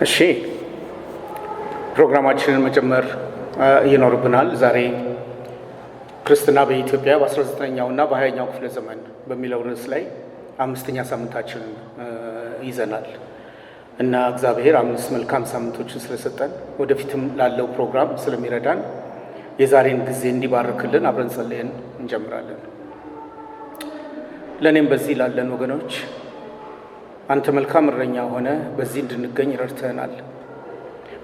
እሺ ፕሮግራማችንን መጀመር ይኖርብናል። ዛሬ ክርስትና በኢትዮጵያ በ19ኛው እና በ20ኛው ክፍለ ዘመን በሚለው ርዕስ ላይ አምስተኛ ሳምንታችንን ይዘናል እና እግዚአብሔር 5 መልካም ሳምንቶችን ስለሰጠን ወደፊትም ላለው ፕሮግራም ስለሚረዳን የዛሬን ጊዜ እንዲባርክልን አብረን ጸልየን እንጀምራለን። ለእኔም በዚህ ላለን ወገኖች አንተ መልካም እረኛ ሆነ በዚህ እንድንገኝ ረድተናል።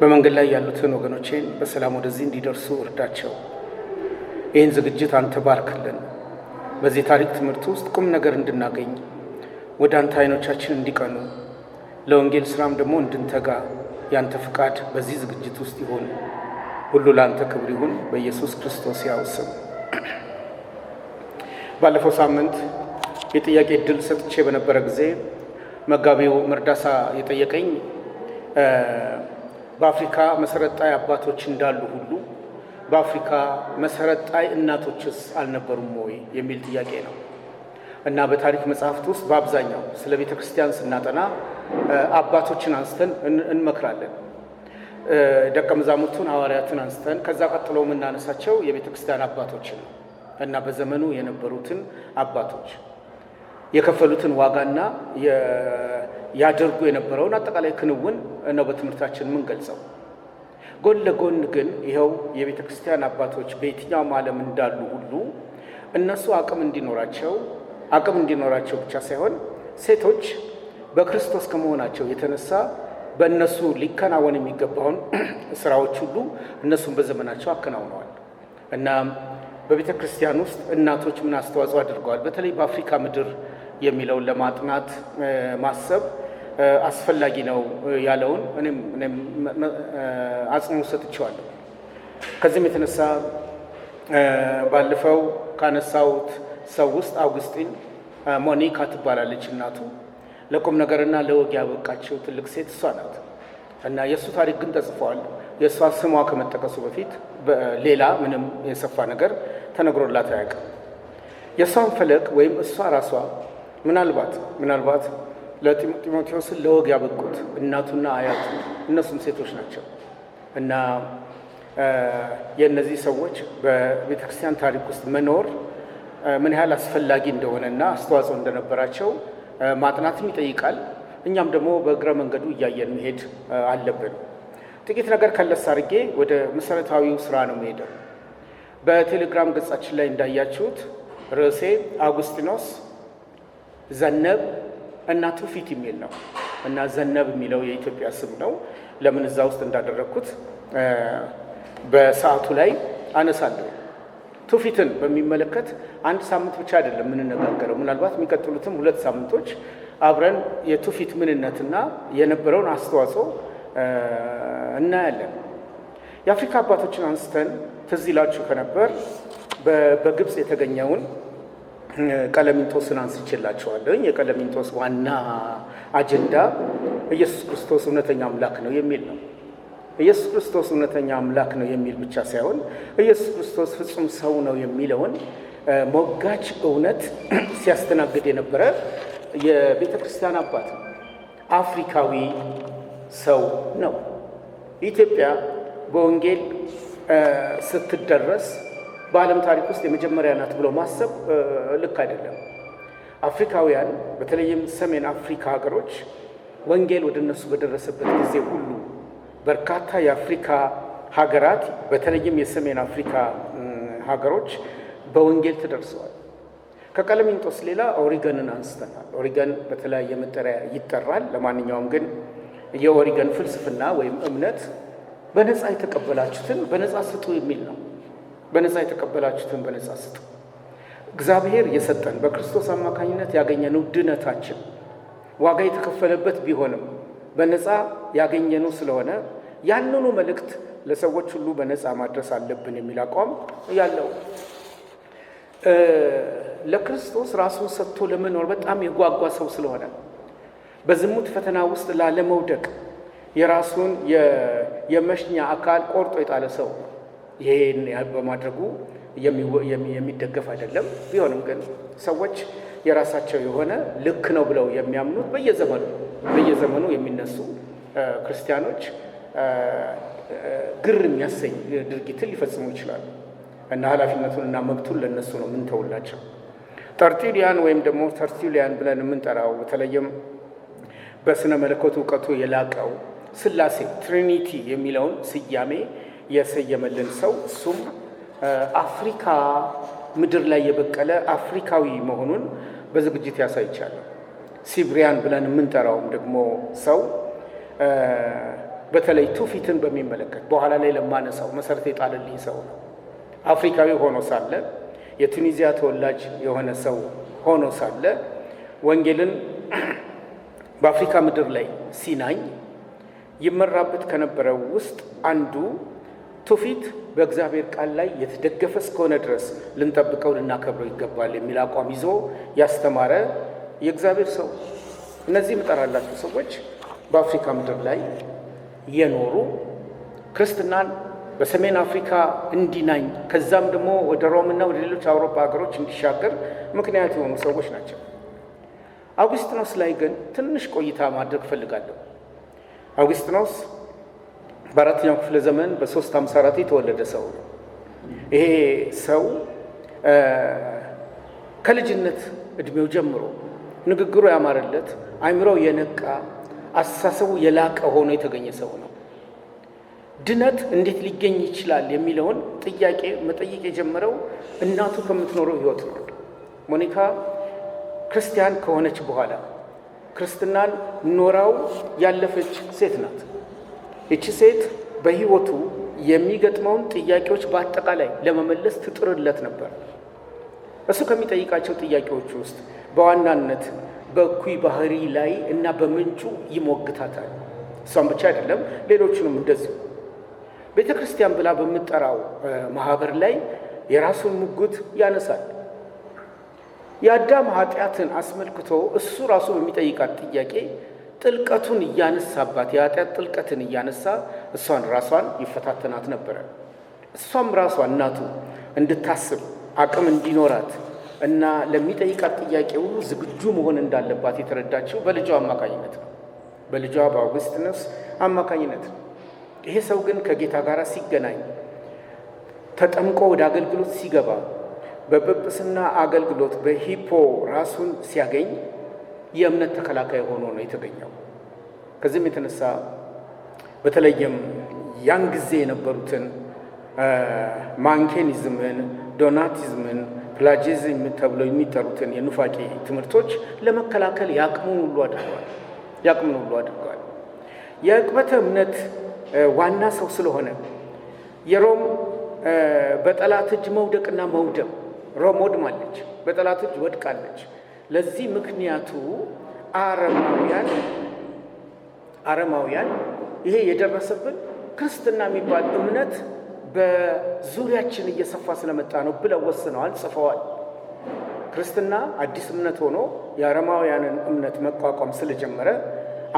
በመንገድ ላይ ያሉትን ወገኖቼን በሰላም ወደዚህ እንዲደርሱ እርዳቸው። ይህን ዝግጅት አንተ ባርክልን። በዚህ ታሪክ ትምህርት ውስጥ ቁም ነገር እንድናገኝ ወደ አንተ አይኖቻችን እንዲቀኑ ለወንጌል ስራም ደግሞ እንድንተጋ ያንተ ፍቃድ በዚህ ዝግጅት ውስጥ ይሁን። ሁሉ ለአንተ ክብር ይሁን በኢየሱስ ክርስቶስ ያው ስም። ባለፈው ሳምንት የጥያቄ ዕድል ሰጥቼ በነበረ ጊዜ መጋቢው መርዳሳ የጠየቀኝ በአፍሪካ መሰረት ጣይ አባቶች እንዳሉ ሁሉ በአፍሪካ መሰረት ጣይ እናቶችስ አልነበሩም ወይ የሚል ጥያቄ ነው እና በታሪክ መጽሐፍት ውስጥ በአብዛኛው ስለ ቤተ ክርስቲያን ስናጠና አባቶችን አንስተን እንመክራለን። ደቀ መዛሙርቱን ሐዋርያትን አንስተን ከዛ ቀጥሎ የምናነሳቸው የቤተ ክርስቲያን አባቶችን ነው እና በዘመኑ የነበሩትን አባቶች የከፈሉትን ዋጋና ያደርጉ የነበረውን አጠቃላይ ክንውን ነው በትምህርታችን የምንገልጸው። ጎን ለጎን ግን ይኸው የቤተ ክርስቲያን አባቶች በየትኛውም ዓለም እንዳሉ ሁሉ እነሱ አቅም እንዲኖራቸው ብቻ ሳይሆን ሴቶች በክርስቶስ ከመሆናቸው የተነሳ በእነሱ ሊከናወን የሚገባውን ስራዎች ሁሉ እነሱን በዘመናቸው አከናውነዋል እና በቤተ ክርስቲያን ውስጥ እናቶች ምን አስተዋጽኦ አድርገዋል፣ በተለይ በአፍሪካ ምድር የሚለውን ለማጥናት ማሰብ አስፈላጊ ነው ያለውን እኔም አጽንኦት ሰጥቼዋለሁ። ከዚህም የተነሳ ባለፈው ካነሳሁት ሰው ውስጥ አውግስጢን ሞኒካ ትባላለች እናቱ። ለቁም ነገርና ለወግ ያበቃቸው ትልቅ ሴት እሷ ናት እና የእሱ ታሪክ ግን ተጽፏል። የእሷ ስሟ ከመጠቀሱ በፊት ሌላ ምንም የሰፋ ነገር ተነግሮላት አያውቅም። የእሷን ፈለግ ወይም እሷ ራሷ ምናልባት ለጢሞቴዎስን ለወግ ያበቁት እናቱና አያቱ እነሱም ሴቶች ናቸው እና የእነዚህ ሰዎች በቤተ ክርስቲያን ታሪክ ውስጥ መኖር ምን ያህል አስፈላጊ እንደሆነና አስተዋጽኦ እንደነበራቸው ማጥናትም ይጠይቃል። እኛም ደግሞ በእግረ መንገዱ እያየን መሄድ አለብን። ጥቂት ነገር ከለስ አድርጌ ወደ መሰረታዊው ስራ ነው የምሄደው። በቴሌግራም ገጻችን ላይ እንዳያችሁት ርዕሴ አውግስጢኖስ ዘነብ እና ትውፊት የሚል ነው እና ዘነብ የሚለው የኢትዮጵያ ስም ነው። ለምን እዛ ውስጥ እንዳደረግኩት በሰዓቱ ላይ አነሳለሁ። ትውፊትን በሚመለከት አንድ ሳምንት ብቻ አይደለም የምንነጋገረው። ምናልባት የሚቀጥሉትም 2 ሳምንቶች አብረን የትውፊት ምንነትና የነበረውን አስተዋጽኦ እናያለን። የአፍሪካ አባቶችን አንስተን ትዝ ይላችሁ ከነበር በግብፅ የተገኘውን ቀለሚንጦስን አንስቼላችኋለሁ። የቀለሚንጦስ ዋና አጀንዳ ኢየሱስ ክርስቶስ እውነተኛ አምላክ ነው የሚል ነው። ኢየሱስ ክርስቶስ እውነተኛ አምላክ ነው የሚል ብቻ ሳይሆን ኢየሱስ ክርስቶስ ፍጹም ሰው ነው የሚለውን ሞጋች እውነት ሲያስተናግድ የነበረ የቤተ ክርስቲያን አባት ነው። አፍሪካዊ ሰው ነው። ኢትዮጵያ በወንጌል ስትደረስ በዓለም ታሪክ ውስጥ የመጀመሪያ ናት ብሎ ማሰብ ልክ አይደለም። አፍሪካውያን በተለይም ሰሜን አፍሪካ ሀገሮች ወንጌል ወደ እነሱ በደረሰበት ጊዜ ሁሉ በርካታ የአፍሪካ ሀገራት በተለይም የሰሜን አፍሪካ ሀገሮች በወንጌል ተደርሰዋል። ከቀለሚንጦስ ሌላ ኦሪገንን አንስተናል። ኦሪገን በተለያየ መጠሪያ ይጠራል። ለማንኛውም ግን የኦሪገን ፍልስፍና ወይም እምነት በነፃ የተቀበላችሁትን በነፃ ስጡ የሚል ነው። በነፃ የተቀበላችሁትን በነፃ ስጡ። እግዚአብሔር የሰጠን በክርስቶስ አማካኝነት ያገኘነው ድነታችን ዋጋ የተከፈለበት ቢሆንም በነፃ ያገኘነው ስለሆነ ያንኑ መልእክት ለሰዎች ሁሉ በነፃ ማድረስ አለብን የሚል አቋም ያለው ለክርስቶስ ራሱን ሰጥቶ ለመኖር በጣም የጓጓ ሰው ስለሆነ በዝሙት ፈተና ውስጥ ላለመውደቅ የራሱን የመሽኛ አካል ቆርጦ የጣለ ሰው ይሄን በማድረጉ የሚደገፍ አይደለም። ቢሆንም ግን ሰዎች የራሳቸው የሆነ ልክ ነው ብለው የሚያምኑት በየዘመኑ የሚነሱ ክርስቲያኖች ግር የሚያሰኝ ድርጊትን ሊፈጽሙ ይችላሉ እና ኃላፊነቱንና መብቱን ለነሱ ነው የምንተውላቸው። ተርቱሊያን ወይም ደግሞ ተርቱሊያን ብለን የምንጠራው በተለይም በስነ መለኮት እውቀቱ የላቀው ሥላሴ ትሪኒቲ የሚለውን ስያሜ የሰየመልን ሰው እሱም አፍሪካ ምድር ላይ የበቀለ አፍሪካዊ መሆኑን በዝግጅት ያሳይቻለሁ። ሲብሪያን ብለን የምንጠራውም ደግሞ ሰው በተለይ ትውፊትን በሚመለከት በኋላ ላይ ለማነሳው መሰረት የጣለልኝ ሰው ነው። አፍሪካዊ ሆኖ ሳለ የቱኒዚያ ተወላጅ የሆነ ሰው ሆኖ ሳለ ወንጌልን በአፍሪካ ምድር ላይ ሲናኝ ይመራበት ከነበረው ውስጥ አንዱ ትውፊት በእግዚአብሔር ቃል ላይ የተደገፈ እስከሆነ ድረስ ልንጠብቀው ልናከብረው ይገባል የሚል አቋም ይዞ ያስተማረ የእግዚአብሔር ሰው። እነዚህ የምጠራላቸው ሰዎች በአፍሪካ ምድር ላይ የኖሩ ክርስትናን በሰሜን አፍሪካ እንዲናኝ ከዛም ደግሞ ወደ ሮምና ወደ ሌሎች አውሮፓ ሀገሮች እንዲሻገር ምክንያት የሆኑ ሰዎች ናቸው። አውግስጢኖስ ላይ ግን ትንሽ ቆይታ ማድረግ እፈልጋለሁ። አውግስጢኖስ በአራተኛው ክፍለ ዘመን በ354 የተወለደ ሰው ነው። ይሄ ሰው ከልጅነት እድሜው ጀምሮ ንግግሩ ያማረለት፣ አእምሮው የነቃ፣ አስተሳሰቡ የላቀ ሆኖ የተገኘ ሰው ነው። ድነት እንዴት ሊገኝ ይችላል የሚለውን ጥያቄ መጠየቅ የጀመረው እናቱ ከምትኖረው ሕይወት ነው። ሞኒካ ክርስቲያን ከሆነች በኋላ ክርስትናን ኖራው ያለፈች ሴት ናት። ይቺ ሴት በሕይወቱ የሚገጥመውን ጥያቄዎች በአጠቃላይ ለመመለስ ትጥርለት ነበር። እሱ ከሚጠይቃቸው ጥያቄዎች ውስጥ በዋናነት በእኩይ ባህሪ ላይ እና በምንጩ ይሞግታታል። እሷም ብቻ አይደለም፣ ሌሎቹንም እንደዚሁ። ቤተ ክርስቲያን ብላ በምጠራው ማህበር ላይ የራሱን ሙግት ያነሳል። የአዳም ኃጢአትን አስመልክቶ እሱ ራሱ በሚጠይቃት ጥያቄ ጥልቀቱን እያነሳባት የኃጢአት ጥልቀትን እያነሳ እሷን ራሷን ይፈታተናት ነበረ። እሷም ራሷ እናቱ እንድታስብ አቅም እንዲኖራት እና ለሚጠይቃት ጥያቄ ሁሉ ዝግጁ መሆን እንዳለባት የተረዳችው በልጇ አማካኝነት ነው። በልጇ በአውግስጢኖስ አማካኝነት ነው። ይሄ ሰው ግን ከጌታ ጋር ሲገናኝ ተጠምቆ ወደ አገልግሎት ሲገባ በጵጵስና አገልግሎት በሂፖ ራሱን ሲያገኝ የእምነት ተከላካይ ሆኖ ነው የተገኘው። ከዚህም የተነሳ በተለይም ያን ጊዜ የነበሩትን ማንኬኒዝምን፣ ዶናቲዝምን፣ ፕላጂዝም ተብለው የሚጠሩትን የኑፋቄ ትምህርቶች ለመከላከል ያቅሙን ሁሉ አድርገዋል። የዕቅበተ እምነት ዋና ሰው ስለሆነ የሮም በጠላት እጅ መውደቅና መውደም፣ ሮም ወድማለች፣ በጠላት እጅ ወድቃለች። ለዚህ ምክንያቱ አረማውያን ይሄ የደረሰብን ክርስትና የሚባል እምነት በዙሪያችን እየሰፋ ስለመጣ ነው ብለው ወስነዋል፣ ጽፈዋል። ክርስትና አዲስ እምነት ሆኖ የአረማውያንን እምነት መቋቋም ስለጀመረ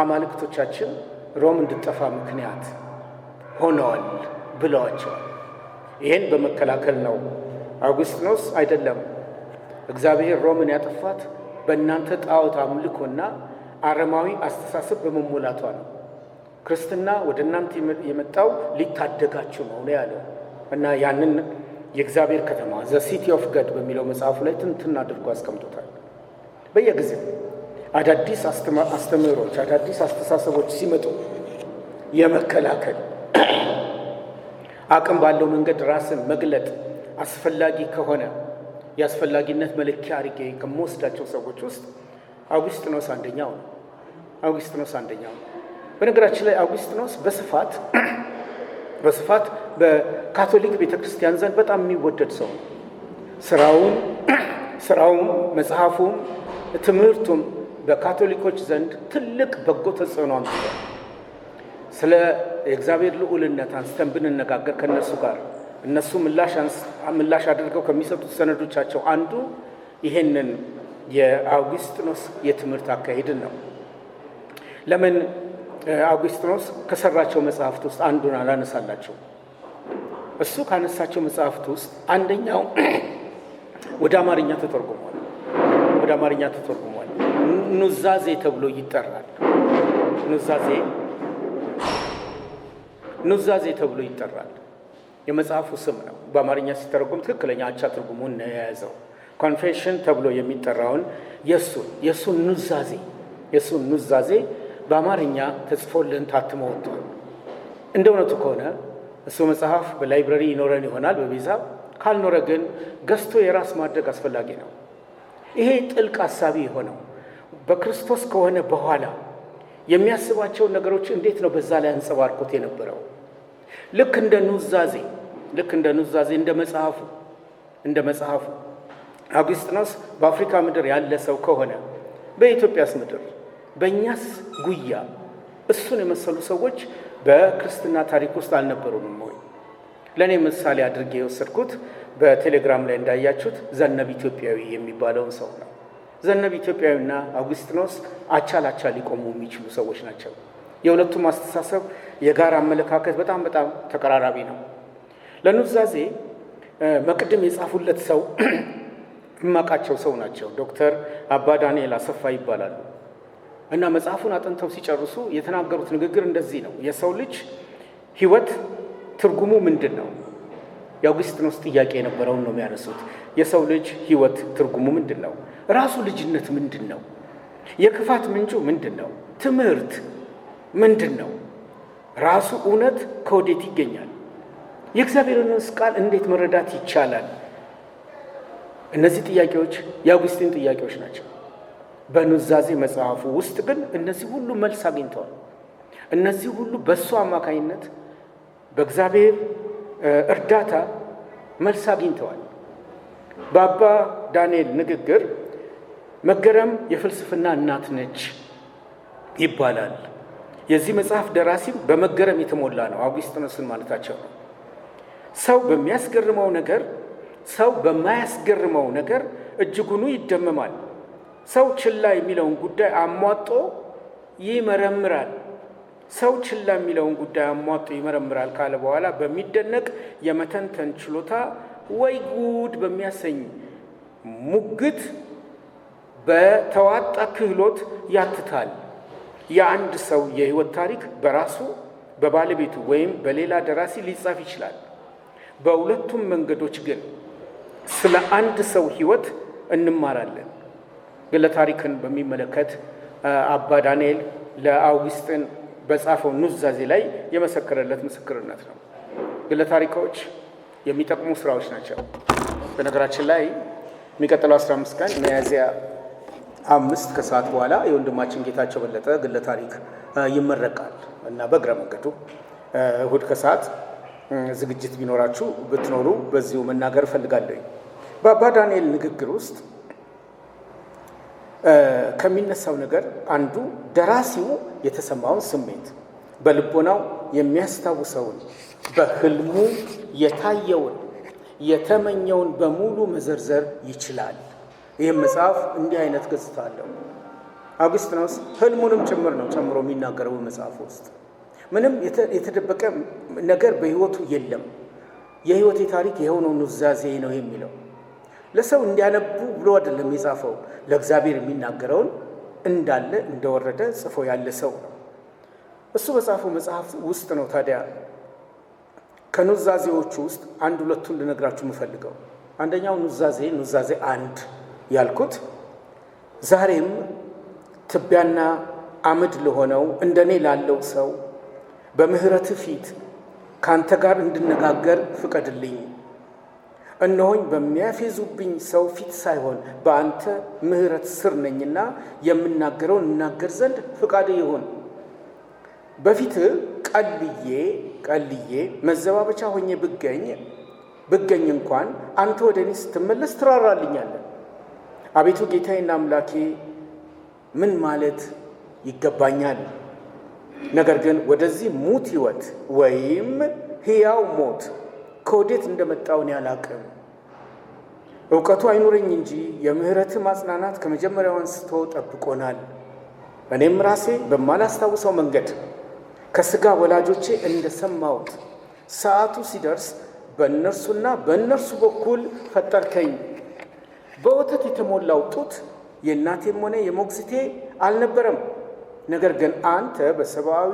አማልክቶቻችን ሮም እንድጠፋ ምክንያት ሆነዋል ብለዋቸዋል። ይህን በመከላከል ነው አውግስጢኖስ አይደለም እግዚአብሔር ሮምን ያጠፋት በእናንተ ጣዖት አምልኮና አረማዊ አስተሳሰብ በመሞላቷ ነው፣ ክርስትና ወደ እናንተ የመጣው ሊታደጋችሁ ነው ያለው እና ያንን የእግዚአብሔር ከተማ ዘ ሲቲ ኦፍ ገድ በሚለው መጽሐፉ ላይ ትንትን አድርጎ አስቀምጦታል። በየጊዜው አዳዲስ አስተምህሮች፣ አዳዲስ አስተሳሰቦች ሲመጡ የመከላከል አቅም ባለው መንገድ ራስን መግለጥ አስፈላጊ ከሆነ የአስፈላጊነት መለኪያ አድርጌ ከምወስዳቸው ሰዎች ውስጥ አውግስጢኖስ አንደኛው ነው። በነገራችን ላይ አውግስጢኖስ በስፋት በካቶሊክ ቤተክርስቲያን ዘንድ በጣም የሚወደድ ሰው ነው። ስራውም መጽሐፉም ትምህርቱም በካቶሊኮች ዘንድ ትልቅ በጎ ተጽዕኖ አምጥቷል። ስለ የእግዚአብሔር ልዑልነት አንስተን ብንነጋገር ከእነሱ ጋር እነሱ ምላሽ አድርገው ከሚሰጡት ሰነዶቻቸው አንዱ ይሄንን የአውግስጢኖስ የትምህርት አካሄድን ነው። ለምን አውግስጢኖስ ከሰራቸው መጽሐፍት ውስጥ አንዱን አላነሳላቸው? እሱ ካነሳቸው መጽሐፍት ውስጥ አንደኛው ወደ አማርኛ ተተርጉሟል። ኑዛዜ ተብሎ ይጠራል። ኑዛዜ ኑዛዜ ተብሎ ይጠራል። የመጽሐፉ ስም ነው። በአማርኛ ሲተረጎም ትክክለኛ አቻ ትርጉሙን ነው የያዘው። ኮንፌሽን ተብሎ የሚጠራውን የእሱን ኑዛዜ በአማርኛ ተጽፎልን ታትሞ ወጥቷል። እንደ እውነቱ ከሆነ እሱ መጽሐፍ በላይብረሪ ይኖረን ይሆናል በቤዛ ካልኖረ ግን ገዝቶ የራስ ማድረግ አስፈላጊ ነው። ይሄ ጥልቅ ሐሳቢ የሆነው በክርስቶስ ከሆነ በኋላ የሚያስባቸውን ነገሮች እንዴት ነው በዛ ላይ አንጸባርቆት የነበረው? ልክ እንደ ኑዛዜ እንደ መጽሐፉ አውግስጢኖስ በአፍሪካ ምድር ያለ ሰው ከሆነ በኢትዮጵያስ ምድር በእኛስ ጉያ እሱን የመሰሉ ሰዎች በክርስትና ታሪክ ውስጥ አልነበሩንም ወይ? ለእኔ ምሳሌ አድርጌ የወሰድኩት በቴሌግራም ላይ እንዳያችሁት ዘነበ ኢትዮጵያዊ የሚባለውን ሰው ነው። ዘነበ ኢትዮጵያዊና አውግስጢኖስ አቻ ላቻ ሊቆሙ የሚችሉ ሰዎች ናቸው። የሁለቱም አስተሳሰብ የጋራ አመለካከት በጣም ተቀራራቢ ነው። ለኑዛዜ መቅድም የጻፉለት ሰው የማውቃቸው ሰው ናቸው። ዶክተር አባ ዳንኤል አሰፋ ይባላሉ እና መጽሐፉን አጥንተው ሲጨርሱ የተናገሩት ንግግር እንደዚህ ነው። የሰው ልጅ ሕይወት ትርጉሙ ምንድን ነው? የአውግስጢኖስ ጥያቄ የነበረውን ነው የሚያነሱት። የሰው ልጅ ሕይወት ትርጉሙ ምንድን ነው? ራሱ ልጅነት ምንድን ነው? የክፋት ምንጩ ምንድን ነው? ትምህርት ምንድን ነው? ራሱ እውነት ከወዴት ይገኛል? የእግዚአብሔርንስ ቃል እንዴት መረዳት ይቻላል? እነዚህ ጥያቄዎች የአውግስጢን ጥያቄዎች ናቸው። በኑዛዜ መጽሐፉ ውስጥ ግን እነዚህ ሁሉ መልስ አግኝተዋል። እነዚህ ሁሉ በእሱ አማካኝነት በእግዚአብሔር እርዳታ መልስ አግኝተዋል። በአባ ዳንኤል ንግግር መገረም የፍልስፍና እናት ነች ይባላል። የዚህ መጽሐፍ ደራሲም በመገረም የተሞላ ነው። አውግስጢኖስን ማለታቸው ነው። ሰው በሚያስገርመው ነገር፣ ሰው በማያስገርመው ነገር እጅጉኑ ይደመማል። ሰው ችላ የሚለውን ጉዳይ አሟጦ ይመረምራል። ሰው ችላ የሚለውን ጉዳይ አሟጦ ይመረምራል ካለ በኋላ በሚደነቅ የመተንተን ችሎታ ወይ ጉድ በሚያሰኝ ሙግት በተዋጣ ክህሎት ያትታል። የአንድ ሰው የሕይወት ታሪክ በራሱ በባለቤቱ ወይም በሌላ ደራሲ ሊጻፍ ይችላል። በሁለቱም መንገዶች ግን ስለ አንድ ሰው ሕይወት እንማራለን። ግለ ታሪክን በሚመለከት አባ ዳንኤል ለአውግስጢን በጻፈው ኑዛዜ ላይ የመሰከረለት ምስክርነት ነው። ግለ ታሪኮች የሚጠቅሙ ስራዎች ናቸው። በነገራችን ላይ የሚቀጥለው 15 ቀን ሚያዝያ 5 ከሰዓት በኋላ የወንድማችን ጌታቸው በለጠ ግለ ታሪክ ይመረቃል እና በእግረ መንገዱ እሁድ ከሰዓት ዝግጅት ቢኖራችሁ ብትኖሩ በዚሁ መናገር እፈልጋለሁ። በአባ ዳንኤል ንግግር ውስጥ ከሚነሳው ነገር አንዱ ደራሲው የተሰማውን ስሜት፣ በልቦናው የሚያስታውሰውን፣ በህልሙ የታየውን፣ የተመኘውን በሙሉ መዘርዘር ይችላል። ይህም መጽሐፍ እንዲህ አይነት ገጽታ አለው። አውግስጢኖስ ህልሙንም ጭምር ነው ጨምሮ የሚናገረው መጽሐፍ ውስጥ። ምንም የተደበቀ ነገር በህይወቱ የለም። የህይወቴ ታሪክ የሆነው ኑዛዜ ነው የሚለው ለሰው እንዲያነቡ ብሎ አይደለም የጻፈው። ለእግዚአብሔር የሚናገረውን እንዳለ እንደወረደ ጽፎ ያለ ሰው ነው። እሱ በጻፈው መጽሐፍ ውስጥ ነው ታዲያ ከኑዛዜዎቹ ውስጥ አንድ ሁለቱን ልነግራችሁ የምፈልገው። አንደኛው ኑዛዜ 1 ያልኩት ዛሬም ትቢያና አመድ ለሆነው እንደኔ ላለው ሰው በምህረት ፊት ካንተ ጋር እንድነጋገር ፍቀድልኝ። እነሆኝ በሚያፌዙብኝ ሰው ፊት ሳይሆን በአንተ ምህረት ስር ነኝና የምናገረውን እናገር ዘንድ ፍቃድ ይሁን። በፊት ቀልዬ መዘባበቻ ሆኜ ብገኝ እንኳን አንተ ወደ እኔ ስትመለስ ትራራልኛለህ። አቤቱ ጌታዬና አምላኬ ምን ማለት ይገባኛል? ነገር ግን ወደዚህ ሙት ሕይወት ወይም ሕያው ሞት ከወዴት እንደመጣው እኔ አላውቅም። እውቀቱ አይኑረኝ እንጂ የምህረት ማጽናናት ከመጀመሪያው አንስቶ ጠብቆናል። እኔም ራሴ በማላስታውሰው መንገድ ከሥጋ ወላጆቼ እንደሰማሁት ሰዓቱ ሲደርስ በእነርሱና በእነርሱ በኩል ፈጠርከኝ። በወተት የተሞላው ጡት የእናቴም ሆነ የሞግዚቴ አልነበረም። ነገር ግን አንተ በሰብአዊ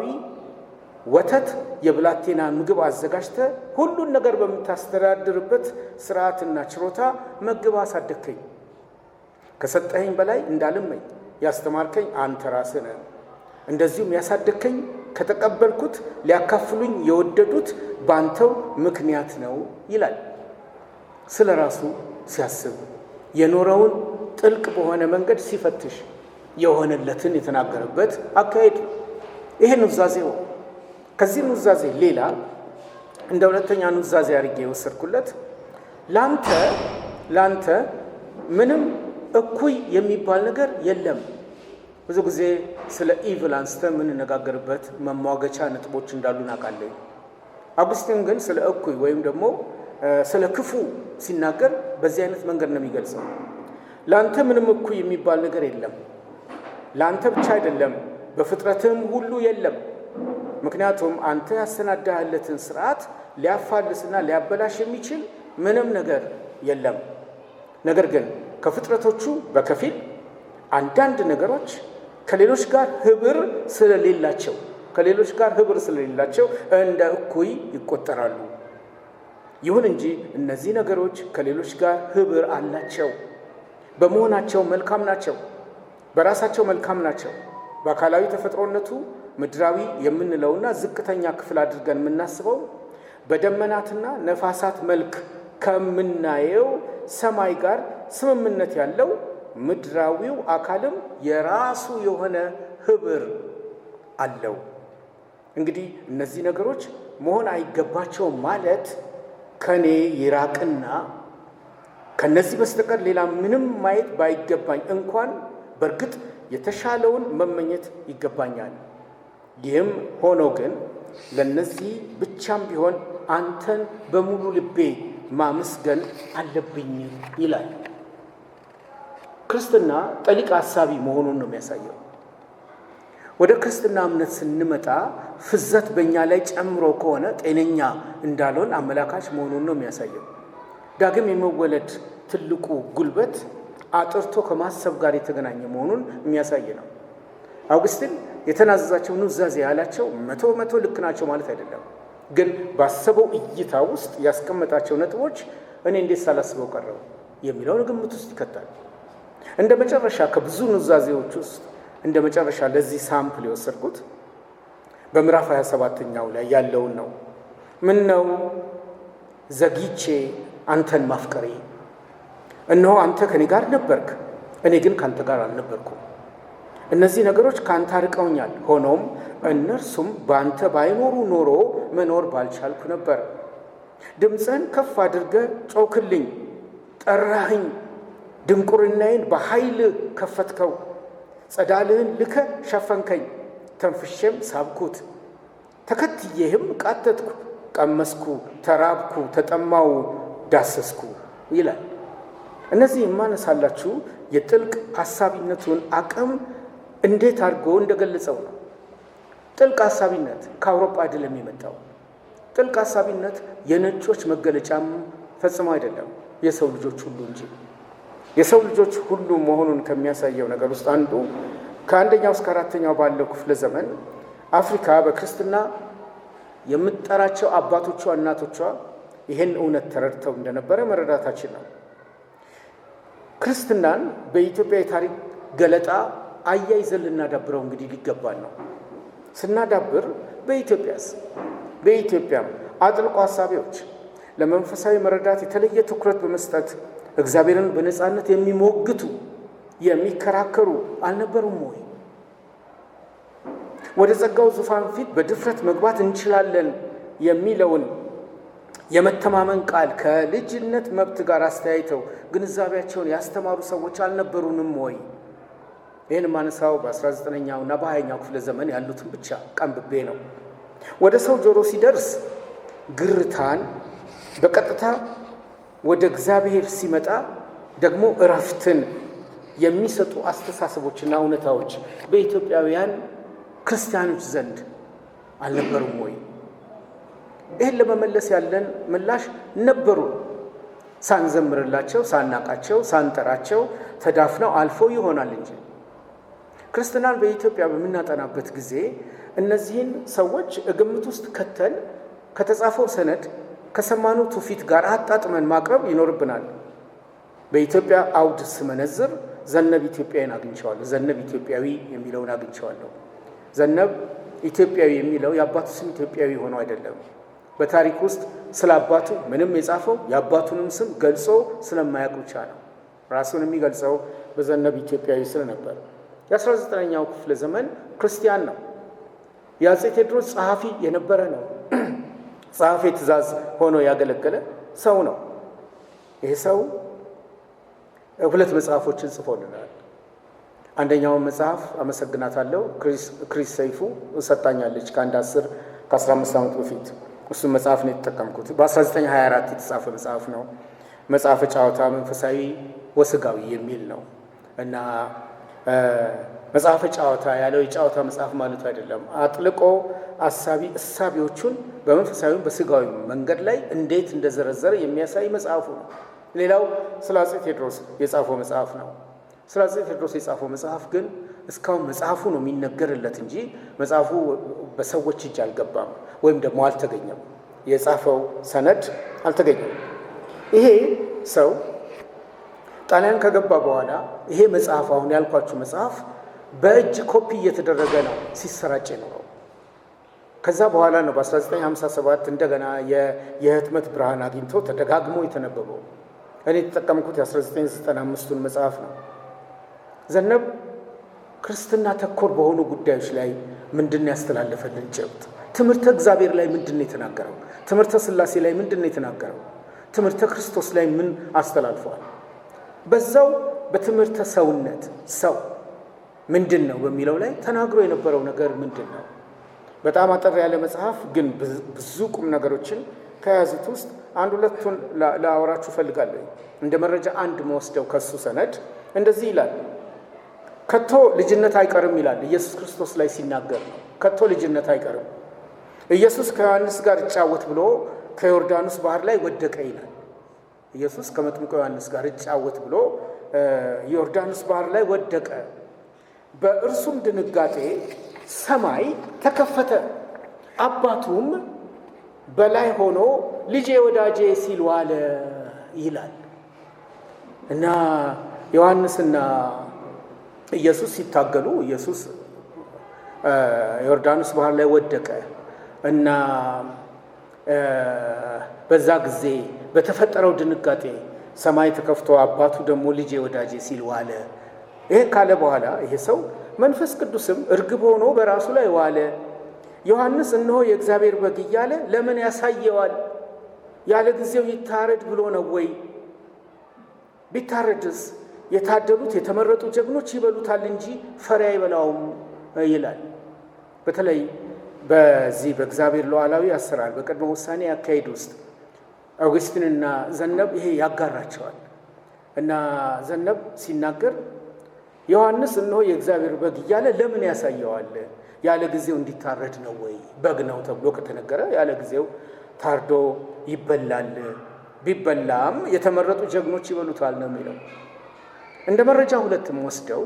ወተት የብላቴና ምግብ አዘጋጅተ ሁሉን ነገር በምታስተዳድርበት ስርዓትና ችሮታ መግብ አሳደከኝ። ከሰጠኸኝ በላይ እንዳልመኝ ያስተማርከኝ አንተ ራስህ ነህ። እንደዚሁም ያሳደከኝ ከተቀበልኩት ሊያካፍሉኝ የወደዱት ባንተው ምክንያት ነው ይላል። ስለ ራሱ ሲያስብ የኖረውን ጥልቅ በሆነ መንገድ ሲፈትሽ የሆነለትን የተናገረበት አካሄድ ነው። ይሄ ኑዛዜው። ከዚህ ኑዛዜ ሌላ እንደ ሁለተኛ ኑዛዜ አድርጌ የወሰድኩለት ላንተ ምንም እኩይ የሚባል ነገር የለም። ብዙ ጊዜ ስለ ኢቭል አንስተን የምንነጋገርበት መሟገቻ ነጥቦች እንዳሉ እናውቃለን። አውግስቲን ግን ስለ እኩይ ወይም ደግሞ ስለ ክፉ ሲናገር በዚህ አይነት መንገድ ነው የሚገልጸው። ላንተ ምንም እኩይ የሚባል ነገር የለም። ላንተ ብቻ አይደለም፣ በፍጥረትም ሁሉ የለም። ምክንያቱም አንተ ያሰናዳህለትን ስርዓት ሊያፋልስና ሊያበላሽ የሚችል ምንም ነገር የለም። ነገር ግን ከፍጥረቶቹ በከፊል አንዳንድ ነገሮች ከሌሎች ጋር ህብር ስለሌላቸው እንደ እኩይ ይቆጠራሉ። ይሁን እንጂ እነዚህ ነገሮች ከሌሎች ጋር ህብር አላቸው፣ በመሆናቸው መልካም ናቸው፣ በራሳቸው መልካም ናቸው። በአካላዊ ተፈጥሮነቱ ምድራዊ የምንለውና ዝቅተኛ ክፍል አድርገን የምናስበው በደመናትና ነፋሳት መልክ ከምናየው ሰማይ ጋር ስምምነት ያለው ምድራዊው አካልም የራሱ የሆነ ህብር አለው። እንግዲህ እነዚህ ነገሮች መሆን አይገባቸውም ማለት ከኔ ይራቅና ከነዚህ በስተቀር ሌላ ምንም ማየት ባይገባኝ እንኳን በእርግጥ የተሻለውን መመኘት ይገባኛል። ይህም ሆኖ ግን ለነዚህ ብቻም ቢሆን አንተን በሙሉ ልቤ ማመስገን አለብኝ ይላል። ክርስትና ጠሊቅ ሐሳቢ መሆኑን ነው የሚያሳየው። ወደ ክርስትና እምነት ስንመጣ ፍዘት በእኛ ላይ ጨምሮ ከሆነ ጤነኛ እንዳልሆን አመላካች መሆኑን ነው የሚያሳየው። ዳግም የመወለድ ትልቁ ጉልበት አጥርቶ ከማሰብ ጋር የተገናኘ መሆኑን የሚያሳይ ነው። አውግስቲን የተናዘዛቸው ኑዛዜ ያላቸው መቶ ልክ ናቸው ማለት አይደለም። ግን ባሰበው እይታ ውስጥ ያስቀመጣቸው ነጥቦች እኔ እንዴት ሳላስበው ቀረው የሚለውን ግምት ውስጥ ይከታል። እንደ መጨረሻ ከብዙ ኑዛዜዎች ውስጥ እንደ መጨረሻ ለዚህ ሳምፕል የወሰድኩት በምዕራፍ 27ኛው ላይ ያለውን ነው። ምን ነው ዘግይቼ አንተን ማፍቀሬ፣ እነሆ አንተ ከኔ ጋር ነበርክ፣ እኔ ግን ካንተ ጋር አልነበርኩም። እነዚህ ነገሮች ካንተ አርቀውኛል። ሆኖም እነርሱም በአንተ ባይኖሩ ኖሮ መኖር ባልቻልኩ ነበር። ድምፅህን ከፍ አድርገህ ጮክልኝ፣ ጠራህኝ፣ ድንቁርናዬን በኃይል ከፈትከው፣ ጸዳልህን ልከ ሸፈንከኝ፣ ተንፍሼም ሳብኩት፣ ተከትዬህም ቃተትኩ፣ ቀመስኩ፣ ተራብኩ፣ ተጠማው፣ ዳሰስኩ ይላል። እነዚህ የማነሳላችሁ የጥልቅ ሐሳቢነቱን አቅም እንዴት አድርጎ እንደገለጸው ነው። ጥልቅ ሐሳቢነት ከአውሮፓ አይደለም የመጣው። ጥልቅ ሐሳቢነት የነጮች መገለጫም ፈጽሞ አይደለም፣ የሰው ልጆች ሁሉ እንጂ። የሰው ልጆች ሁሉ መሆኑን ከሚያሳየው ነገር ውስጥ አንዱ ከአንደኛው እስከ አራተኛው ባለው ክፍለ ዘመን አፍሪካ በክርስትና የምትጠራቸው አባቶቿ፣ እናቶቿ ይህን እውነት ተረድተው እንደነበረ መረዳታችን ነው። ክርስትናን በኢትዮጵያ የታሪክ ገለጣ አያይዘን ልናዳብረው እንግዲህ ሊገባን ነው። ስናዳብር በኢትዮጵያም አጥልቆ ሐሳቢዎች ለመንፈሳዊ መረዳት የተለየ ትኩረት በመስጠት እግዚአብሔርን በነፃነት የሚሞግቱ የሚከራከሩ አልነበሩም ወይ? ወደ ጸጋው ዙፋን ፊት በድፍረት መግባት እንችላለን የሚለውን የመተማመን ቃል ከልጅነት መብት ጋር አስተያይተው ግንዛቤያቸውን ያስተማሩ ሰዎች አልነበሩንም ወይ? ይህን ማነሳው በ19ኛው እና በ20ኛው ክፍለ ዘመን ያሉትን ብቻ ቀንብቤ ነው። ወደ ሰው ጆሮ ሲደርስ ግርታን፣ በቀጥታ ወደ እግዚአብሔር ሲመጣ ደግሞ እረፍትን የሚሰጡ አስተሳሰቦችና እውነታዎች በኢትዮጵያውያን ክርስቲያኖች ዘንድ አልነበሩም ወይ? ይህን ለመመለስ ያለን ምላሽ ነበሩ። ሳንዘምርላቸው፣ ሳናቃቸው፣ ሳንጠራቸው ተዳፍነው አልፎ ይሆናል እንጂ ክርስትናን በኢትዮጵያ በምናጠናበት ጊዜ እነዚህን ሰዎች ግምት ውስጥ ከተን ከተጻፈው ሰነድ ከሰማነው ትውፊት ጋር አጣጥመን ማቅረብ ይኖርብናል። በኢትዮጵያ አውድ ስመነዝር ዘነብ ኢትዮጵያዊን አግኝቼዋለሁ። ዘነብ ኢትዮጵያዊ የሚለውን አግኝቼዋለሁ። ዘነብ ኢትዮጵያዊ የሚለው የአባቱ ስም ኢትዮጵያዊ ሆኖ አይደለም። በታሪክ ውስጥ ስለ አባቱ ምንም የጻፈው የአባቱንም ስም ገልጾ ስለማያውቅ ብቻ ነው። ራሱን የሚገልጸው በዘነብ ኢትዮጵያዊ ስለነበር። የ19ኛው ክፍለ ዘመን ክርስቲያን ነው። የአፄ ቴዎድሮስ ጸሐፊ የነበረ ነው። ጸሐፊ ትእዛዝ ሆኖ ያገለገለ ሰው ነው። ይህ ሰው 2 መጽሐፎችን ጽፎልናል። አንደኛውን መጽሐፍ አመሰግናታለሁ ክሪስ ሰይፉ ሰጣኛለች ከ15 ዓመት በፊት። እሱም መጽሐፍ ነው የተጠቀምኩት። በ1924 የተጻፈ መጽሐፍ ነው። መጽሐፈ ጨዋታ መንፈሳዊ ወስጋዊ የሚል ነው እና መጽሐፈ ጨዋታ ያለው የጨዋታ መጽሐፍ ማለት አይደለም። አጥልቆ እሳቢዎቹን በመንፈሳዊም በስጋዊ መንገድ ላይ እንዴት እንደዘረዘረ የሚያሳይ መጽሐፉ ነው። ሌላው ስለ አፄ ቴዎድሮስ የጻፈው መጽሐፍ ነው። ስለ አፄ ቴዎድሮስ የጻፈው መጽሐፍ ግን እስካሁን መጽሐፉ ነው የሚነገርለት እንጂ መጽሐፉ በሰዎች እጅ አልገባም ወይም ደግሞ አልተገኘም። የጻፈው ሰነድ አልተገኘም። ይሄ ሰው ጣሊያን ከገባ በኋላ ይሄ መጽሐፍ አሁን ያልኳችሁ መጽሐፍ በእጅ ኮፒ እየተደረገ ነው ሲሰራጭ ነው። ከዛ በኋላ ነው በ1957 እንደገና የህትመት ብርሃን አግኝቶ ተደጋግሞ የተነበበው። እኔ የተጠቀምኩት የ1995ቱን መጽሐፍ ነው። ዘነብ ክርስትና ተኮር በሆኑ ጉዳዮች ላይ ምንድን ያስተላለፈልን ጭብጥ? ትምህርተ እግዚአብሔር ላይ ምንድን የተናገረው? ትምህርተ ሥላሴ ላይ ምንድን የተናገረው? ትምህርተ ክርስቶስ ላይ ምን አስተላልፏል? በዛው በትምህርተ ሰውነት ሰው ምንድን ነው በሚለው ላይ ተናግሮ የነበረው ነገር ምንድን ነው? በጣም አጠር ያለ መጽሐፍ ግን ብዙ ቁም ነገሮችን ከያዙት ውስጥ 1-2ቱን ላወራችሁ ፈልጋለሁ። እንደ መረጃ አንድ መወስደው ከሱ ሰነድ እንደዚህ ይላል። ከቶ ልጅነት አይቀርም ይላል። ኢየሱስ ክርስቶስ ላይ ሲናገር ነው። ከቶ ልጅነት አይቀርም። ኢየሱስ ከዮሐንስ ጋር ይጫወት ብሎ ከዮርዳኖስ ባህር ላይ ወደቀ ይላል። ኢየሱስ ከመጥምቁ ዮሐንስ ጋር ይጫወት ብሎ ዮርዳኖስ ባህር ላይ ወደቀ። በእርሱም ድንጋጤ ሰማይ ተከፈተ፣ አባቱም በላይ ሆኖ ልጄ ወዳጄ ሲል ዋለ ይላል እና ዮሐንስና ኢየሱስ ሲታገሉ ኢየሱስ ዮርዳኖስ ባህር ላይ ወደቀ እና በዛ ጊዜ በተፈጠረው ድንጋጤ ሰማይ ተከፍቶ አባቱ ደግሞ ልጄ ወዳጄ ሲል ዋለ። ይሄ ካለ በኋላ ይሄ ሰው መንፈስ ቅዱስም እርግብ ሆኖ በራሱ ላይ ዋለ። ዮሐንስ እነሆ የእግዚአብሔር በግ እያለ ለምን ያሳየዋል? ያለ ጊዜው ይታረድ ብሎ ነው ወይ? ቢታረድስ የታደሉት የተመረጡ ጀግኖች ይበሉታል እንጂ ፈሪ አይበላውም ይላል። በተለይ በዚህ በእግዚአብሔር ሉዓላዊ አሰራር በቅድመ ውሳኔ አካሄድ ውስጥ አውግስቲንና ዘነብ ይሄ ያጋራቸዋል እና ዘነብ ሲናገር ዮሐንስ እነሆ የእግዚአብሔር በግ እያለ ለምን ያሳየዋል? ያለ ጊዜው እንዲታረድ ነው ወይ? በግ ነው ተብሎ ከተነገረ ያለ ጊዜው ታርዶ ይበላል። ቢበላም የተመረጡ ጀግኖች ይበሉታል ነው የሚለው። እንደ መረጃ 2 ወስደው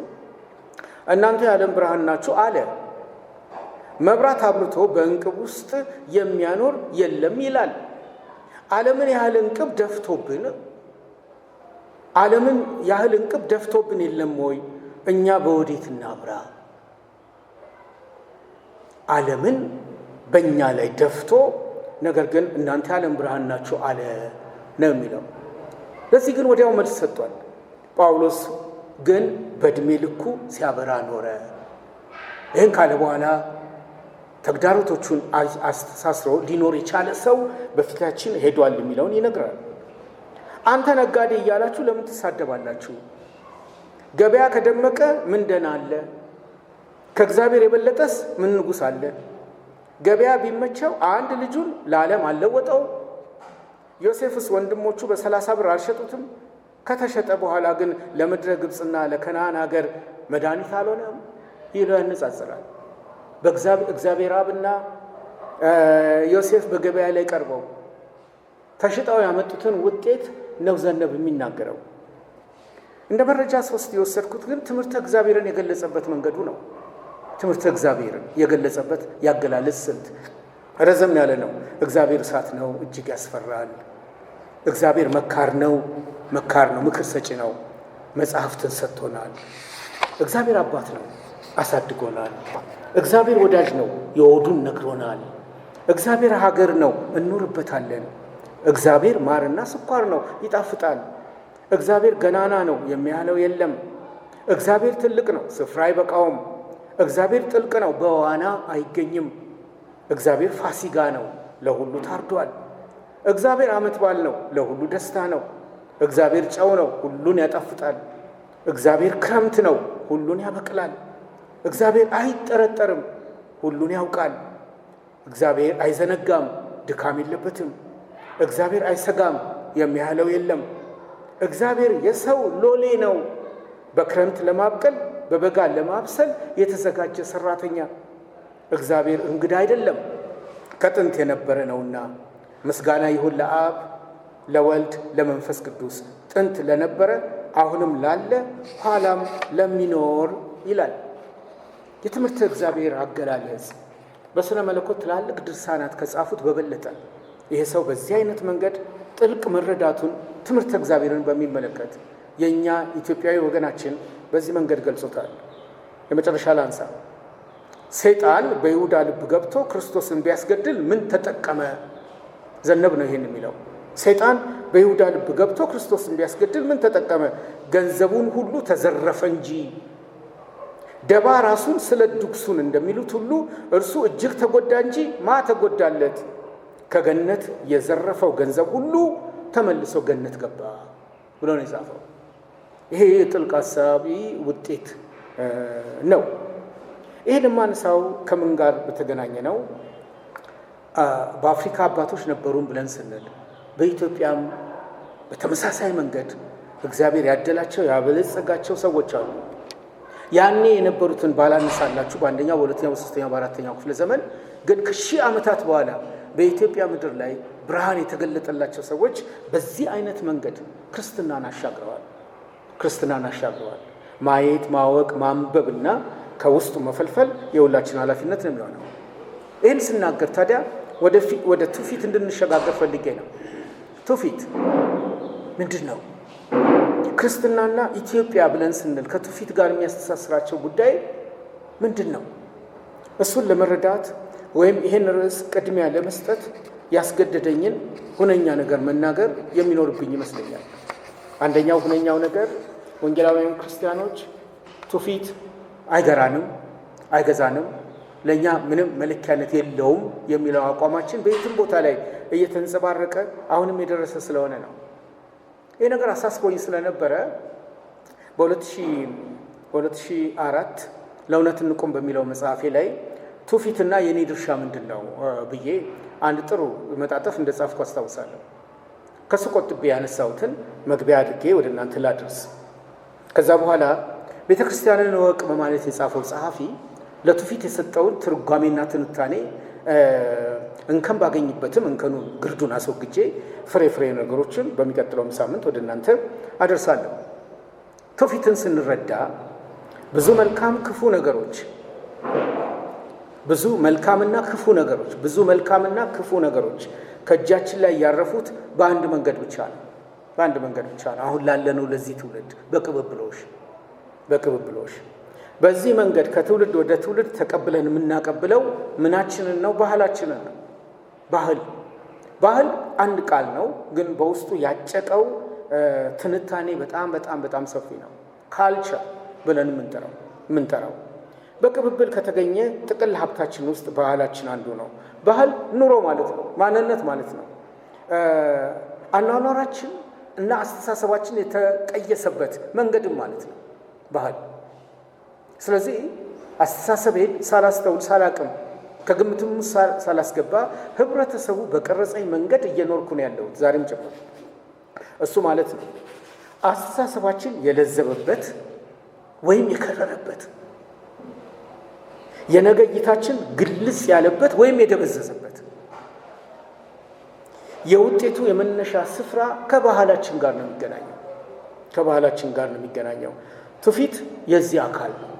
እናንተ የዓለም ብርሃን ናችሁ አለ። መብራት አብርቶ በእንቅብ ውስጥ የሚያኖር የለም ይላል። ዓለምን ያህል እንቅብ ደፍቶብን የለም ወይ? እኛ በወዴት እናብራ? ዓለምን በእኛ ላይ ደፍቶ ነገር ግን እናንተ የዓለም ብርሃን ናችሁ አለ ነው የሚለው። ለዚህ ግን ወዲያው መልስ ሰጥቷል። ጳውሎስ ግን በዕድሜ ልኩ ሲያበራ ኖረ። ይህን ካለ በኋላ ተግዳሮቶቹን አስተሳስሮ ሊኖር የቻለ ሰው በፊታችን ሄዷል የሚለውን ይነግራል። አንተ ነጋዴ እያላችሁ ለምን ትሳደባላችሁ? ገበያ ከደመቀ ምን ደህና አለ? ከእግዚአብሔር የበለጠስ ምን ንጉሥ አለ? ገበያ ቢመቸው አንድ ልጁን ለዓለም አልለወጠው? ዮሴፍስ ወንድሞቹ በ30 ብር አልሸጡትም? ከተሸጠ በኋላ ግን ለምድረ ግብፅና ለከነዓን ሀገር መድኃኒት አልሆነም? ይለው ያነጻጽራል። በእግዚአብሔር አብና ዮሴፍ በገበያ ላይ ቀርበው ተሽጠው ያመጡትን ውጤት ነው ዘነብ የሚናገረው። እንደ መረጃ 3 የወሰድኩት ግን ትምህርተ እግዚአብሔርን የገለጸበት መንገዱ ነው። ትምህርተ እግዚአብሔርን የገለጸበት ያገላለጽ ስልት ረዘም ያለ ነው። እግዚአብሔር እሳት ነው፣ እጅግ ያስፈራል። እግዚአብሔር መካር ነው፣ ምክር ሰጪ ነው፣ መጽሐፍትን ሰጥቶናል። እግዚአብሔር አባት ነው፣ አሳድጎናል። እግዚአብሔር ወዳጅ ነው፣ የወዱን ነግሮናል። እግዚአብሔር ሀገር ነው፣ እንኖርበታለን። እግዚአብሔር ማርና ስኳር ነው፣ ይጣፍጣል። እግዚአብሔር ገናና ነው፣ የሚያለው የለም። እግዚአብሔር ትልቅ ነው፣ ስፍራ አይበቃውም። እግዚአብሔር ጥልቅ ነው፣ በዋና አይገኝም። እግዚአብሔር ፋሲጋ ነው፣ ለሁሉ ታርዷል። እግዚአብሔር ዓመት በዓል ነው፣ ለሁሉ ደስታ ነው። እግዚአብሔር ጨው ነው፣ ሁሉን ያጣፍጣል። እግዚአብሔር ክረምት ነው፣ ሁሉን ያበቅላል። እግዚአብሔር አይጠረጠርም፣ ሁሉን ያውቃል። እግዚአብሔር አይዘነጋም፣ ድካም የለበትም። እግዚአብሔር አይሰጋም፣ የሚያለው የለም። እግዚአብሔር የሰው ሎሌ ነው፣ በክረምት ለማብቀል በበጋ ለማብሰል የተዘጋጀ ሰራተኛ። እግዚአብሔር እንግዳ አይደለም፣ ከጥንት የነበረ ነውና። ምስጋና ይሁን ለአብ ለወልድ ለመንፈስ ቅዱስ፣ ጥንት ለነበረ አሁንም ላለ ኋላም ለሚኖር ይላል። የትምህርተ እግዚአብሔር አገላለጽ በስነ መለኮት ትላልቅ ድርሳናት ከጻፉት በበለጠ ይሄ ሰው በዚህ አይነት መንገድ ጥልቅ መረዳቱን ትምህርተ እግዚአብሔርን በሚመለከት የኛ ኢትዮጵያዊ ወገናችን በዚህ መንገድ ገልጾታል። የመጨረሻ ላንሳ። ሰይጣን በይሁዳ ልብ ገብቶ ክርስቶስን ቢያስገድል ምን ተጠቀመ? ዘነብ ነው ይሄን የሚለው። ሰይጣን በይሁዳ ልብ ገብቶ ክርስቶስን ቢያስገድል ምን ተጠቀመ? ገንዘቡን ሁሉ ተዘረፈ እንጂ። ደባ ራሱን ስለ ድግሱን እንደሚሉት ሁሉ እርሱ እጅግ ተጎዳ እንጂ ማ ተጎዳለት? ከገነት የዘረፈው ገንዘብ ሁሉ ተመልሶ ገነት ገባ ብሎ ነው የጻፈው። ይሄ የጥልቅ ሐሳቢ ውጤት ነው። ይሄን ማንሳው ከምን ጋር በተገናኘ ነው? በአፍሪካ አባቶች ነበሩን ብለን ስንል በኢትዮጵያም በተመሳሳይ መንገድ እግዚአብሔር ያደላቸው ያበለጸጋቸው ሰዎች አሉ። ያኔ የነበሩትን ባላነሳላችሁ በአንደኛው በሁለተኛው በሶስተኛው በአራተኛው ክፍለ ዘመን ግን ከሺህ ዓመታት በኋላ በኢትዮጵያ ምድር ላይ ብርሃን የተገለጠላቸው ሰዎች በዚህ አይነት መንገድ ክርስትናን አሻግረዋል። ማየት፣ ማወቅ፣ ማንበብና ከውስጡ መፈልፈል የሁላችን ኃላፊነት ነው የሚሆነው። ይህን ስናገር ታዲያ ወደ ትውፊት እንድንሸጋገር ፈልጌ ነው። ትውፊት ምንድን ነው? ክርስትናና ኢትዮጵያ ብለን ስንል ከትውፊት ጋር የሚያስተሳስራቸው ጉዳይ ምንድን ነው? እሱን ለመረዳት ወይም ይሄን ርዕስ ቅድሚያ ለመስጠት ያስገደደኝን ሁነኛ ነገር መናገር የሚኖርብኝ ይመስለኛል። አንደኛው ሁነኛው ነገር ወንጌላውያን ክርስቲያኖች ትውፊት አይገራንም፣ አይገዛንም፣ ለእኛ ምንም መለኪያነት የለውም የሚለው አቋማችን በየትም ቦታ ላይ እየተንጸባረቀ አሁንም የደረሰ ስለሆነ ነው። ይህ ነገር አሳስቦኝ ስለነበረ በ2004 ለእውነት እንቁም በሚለው መጽሐፌ ላይ ትውፊትና የኔ ድርሻ ምንድን ነው ብዬ አንድ ጥሩ መጣጠፍ እንደጻፍኩ አስታውሳለሁ። ከሱ ቆጥቤ ያነሳሁትን መግቢያ አድርጌ ወደ እናንተ ላድርስ። ከዛ በኋላ ቤተ ክርስቲያንን እወቅ በማለት የጻፈው ጸሐፊ ለትውፊት የሰጠውን ትርጓሜና ትንታኔ እንከን ባገኝበትም እንከኑን ግርዱን አስወግጄ ፍሬ ነገሮችን በሚቀጥለው ሳምንት ወደ እናንተ አደርሳለሁ። ትውፊትን ስንረዳ ብዙ መልካምና ክፉ ነገሮች ከእጃችን ላይ ያረፉት በአንድ መንገድ ብቻ ነው። አሁን ላለነው ለዚህ ትውልድ በቅብብሎሽ በዚህ መንገድ ከትውልድ ወደ ትውልድ ተቀብለን የምናቀብለው ምናችንን ነው? ባህላችንን ነው። ባህል አንድ ቃል ነው፣ ግን በውስጡ ያጨቀው ትንታኔ በጣም ሰፊ ነው። ካልቸር ብለን የምንጠራው በቅብብል ከተገኘ ጥቅል ሀብታችን ውስጥ ባህላችን አንዱ ነው። ባህል ኑሮ ማለት ነው፣ ማንነት ማለት ነው። አኗኗራችን እና አስተሳሰባችን የተቀየሰበት መንገድም ማለት ነው ባህል። ስለዚህ አስተሳሰቤን ሳላስተውል ሳላቅም ከግምትም ሳላስገባ ህብረተሰቡ በቀረጸኝ መንገድ እየኖርኩ ነው ያለሁት ዛሬም ጭምር። እሱ ማለት ነው አስተሳሰባችን የለዘበበት ወይም የከረረበት፣ የነገ እይታችን ግልጽ ያለበት ወይም የደበዘዘበት፣ የውጤቱ የመነሻ ስፍራ ከባህላችን ጋር ነው የሚገናኘው። ትውፊት የዚህ አካል ነው።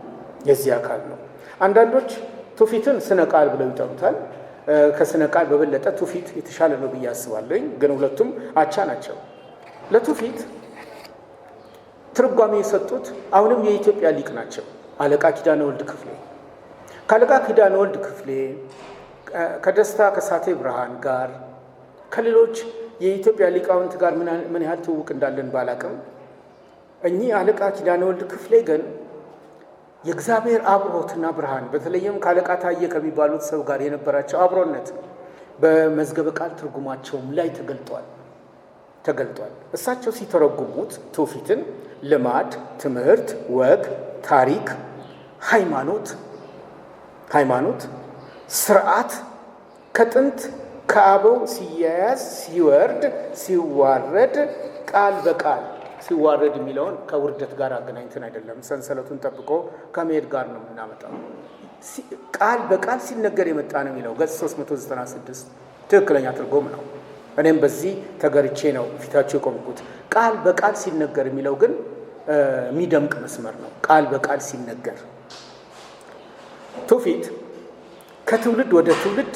የዚህ አካል ነው። አንዳንዶች ትውፊትን ስነ ቃል ብለው ይጠሩታል። ከስነ ቃል በበለጠ ትውፊት የተሻለ ነው ብዬ አስባለሁኝ። ግን ሁለቱም አቻ ናቸው። ለትውፊት ትርጓሜ የሰጡት አሁንም የኢትዮጵያ ሊቅ ናቸው፣ አለቃ ኪዳነ ወልድ ክፍሌ። ከአለቃ ኪዳነ ወልድ ክፍሌ ከደስታ ከሳቴ ብርሃን ጋር ከሌሎች የኢትዮጵያ ሊቃውንት ጋር ምን ያህል ትውውቅ እንዳለን ባላቅም እኚህ አለቃ ኪዳነ ወልድ ክፍሌ ግን የእግዚአብሔር አብሮትና ብርሃን በተለይም ከአለቃ ታየ ከሚባሉት ሰው ጋር የነበራቸው አብሮነት በመዝገበ ቃል ትርጉማቸውም ላይ ተገልጧል። እሳቸው ሲተረጉሙት ትውፊትን ልማድ፣ ትምህርት፣ ወግ፣ ታሪክ፣ ሃይማኖት፣ ስርዓት ከጥንት ከአበው ሲያያዝ ሲወርድ ሲዋረድ ቃል በቃል ሲዋረድ የሚለውን ከውርደት ጋር አገናኝተን አይደለም፣ ሰንሰለቱን ጠብቆ ከመሄድ ጋር ነው የምናመጣው። ቃል በቃል ሲነገር የመጣ ነው የሚለው ገጽ 396 ትክክለኛ ትርጉም ነው። እኔም በዚህ ተገርቼ ነው ፊታችሁ የቆምኩት። ቃል በቃል ሲነገር የሚለው ግን የሚደምቅ መስመር ነው። ቃል በቃል ሲነገር ትውፊት ከትውልድ ወደ ትውልድ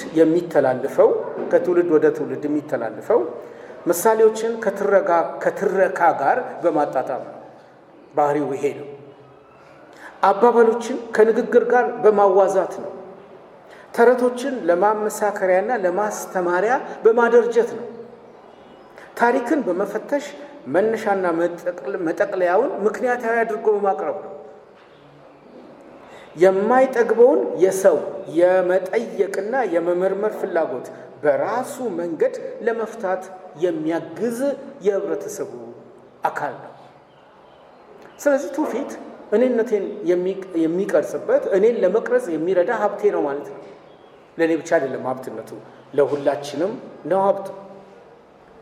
የሚተላለፈው ምሳሌዎችን ከትረካ ጋር በማጣጣም ነው። ባህሪው ይሄ ነው። አባባሎችን ከንግግር ጋር በማዋዛት ነው። ተረቶችን ለማመሳከሪያና ለማስተማሪያ በማደርጀት ነው። ታሪክን በመፈተሽ መነሻና መጠቅለያውን ምክንያታዊ አድርጎ በማቅረብ ነው። የማይጠግበውን የሰው የመጠየቅና የመመርመር ፍላጎት በራሱ መንገድ ለመፍታት የሚያግዝ የህብረተሰቡ አካል ነው። ስለዚህ ትውፊት እኔነቴን የሚቀርጽበት እኔን ለመቅረጽ የሚረዳ ሀብቴ ነው ማለት ነው። ለእኔ ብቻ አይደለም ሀብትነቱ፣ ለሁላችንም ነው ሀብቱ።